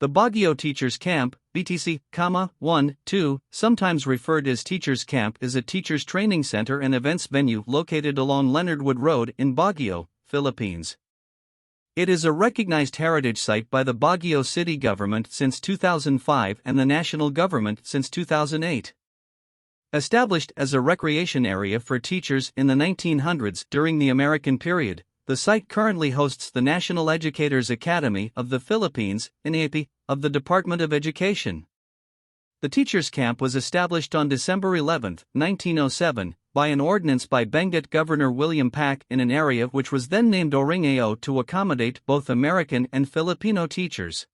The Baguio Teachers Camp, BTC, 1, 2, sometimes referred as Teachers Camp, is a teachers training center and events venue located along Leonard Wood Road in Baguio, Philippines. It is a recognized heritage site by the Baguio city government since 2005 and the national government since 2008. Established as a recreation area for teachers in the 1900s during the American period, the site currently hosts the National Educators Academy of the Philippines, NEAP, of the Department of Education. The Teachers Camp was established on December 11, 1907, by an ordinance by Benguet Governor William Pac in an area which was then named Oringao to accommodate both American and Filipino teachers.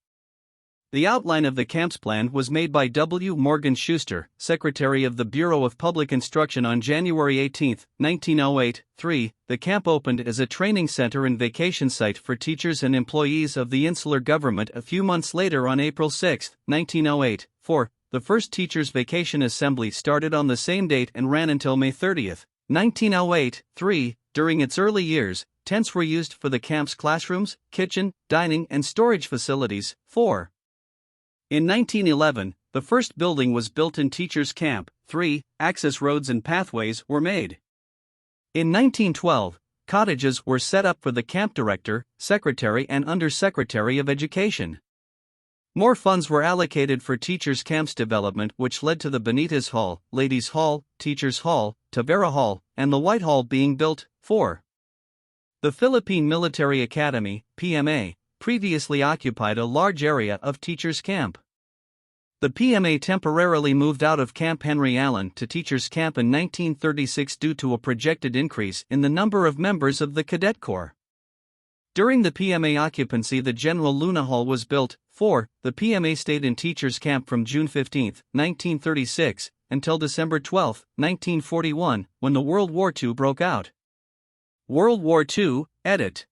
The outline of the camp's plan was made by W. Morgan Schuster, Secretary of the Bureau of Public Instruction on January 18, 1908. 3. The camp opened as a training center and vacation site for teachers and employees of the insular government a few months later on April 6, 1908. 4. The first Teachers' Vacation Assembly started on the same date and ran until May 30, 1908. 3. During its early years, tents were used for the camp's classrooms, kitchen, dining, and storage facilities. 4. In 1911, the first building was built in Teachers Camp. 3. Access roads and pathways were made. In 1912, cottages were set up for the camp director, secretary, and undersecretary of education. More funds were allocated for Teachers Camp's development, which led to the Benitez Hall, Ladies Hall, Teachers Hall, Tavera Hall, and the White Hall being built. 4. The Philippine Military Academy, PMA, previously occupied a large area of Teachers Camp. The PMA temporarily moved out of Camp Henry Allen to Teachers Camp in 1936 due to a projected increase in the number of members of the Cadet Corps. During the PMA occupancy, the General Luna Hall was built. 4. The PMA stayed in Teachers Camp from June 15, 1936, until December 12, 1941, when the World War II broke out. World War II, edit.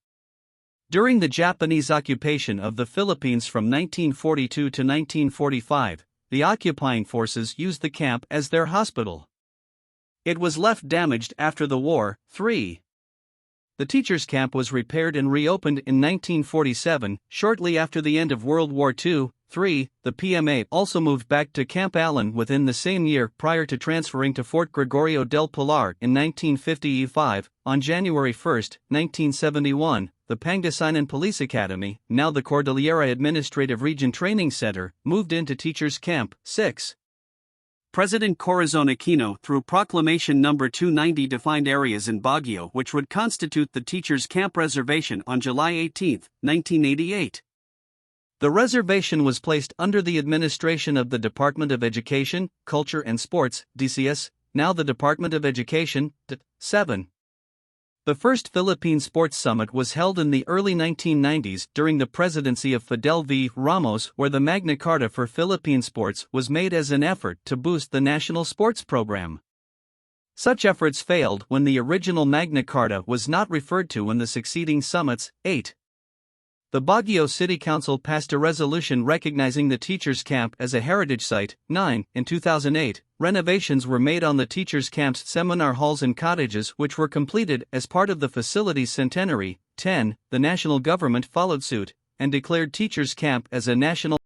During the Japanese occupation of the Philippines from 1942 to 1945, the occupying forces used the camp as their hospital. It was left damaged after the war. 3. The Teachers Camp was repaired and reopened in 1947, shortly after the end of World War II. 3. The PMA also moved back to Camp Allen within the same year prior to transferring to Fort Gregorio del Pilar in 1955. On January 1, 1971, the Pangasinan Police Academy, now the Cordillera Administrative Region Training Center, moved into Teachers Camp. 6. President Corazon Aquino, through Proclamation No. 290, defined areas in Baguio which would constitute the Teachers Camp Reservation on July 18, 1988. The reservation was placed under the administration of the Department of Education, Culture and Sports, DCS, now the Department of Education. 7. The first Philippine Sports Summit was held in the early 1990s during the presidency of Fidel V. Ramos, where the Magna Carta for Philippine sports was made as an effort to boost the national sports program. Such efforts failed when the original Magna Carta was not referred to in the succeeding summits. 8. The Baguio City Council passed a resolution recognizing the Teachers Camp as a heritage site. 9. In 2008, renovations were made on the Teachers Camp's seminar halls and cottages, which were completed as part of the facility's centenary. 10. The national government followed suit and declared Teachers Camp as a national